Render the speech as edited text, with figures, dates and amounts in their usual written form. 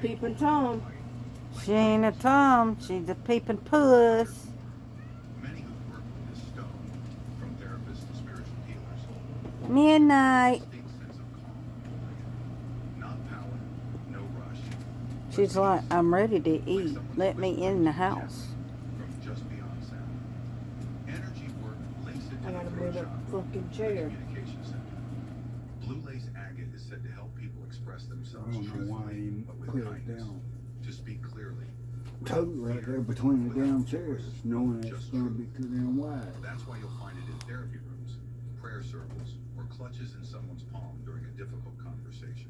Peeping Tom. She ain't a Tom, she's a peeping puss. Many who've worked with this stone, from therapists to spiritual healers, a Midnight. distinct sense of calm. Not power, no rush, but She's like, peace, I'm ready to like eat. someone's Let me whispering in the to you house. gently from just beyond sound. Energy work links it to I the gotta throat move that chakra, fucking the chair. communication center. Blue lace agate is said to help people express I themselves don't know why truthfully, he but with put it kindness, down to speak clearly. totally right there between the damn chairs, knowing it's Just going to truth. be too damn wide. That's why you'll find it in therapy rooms, prayer circles, or clutches in someone's palm during a difficult conversation.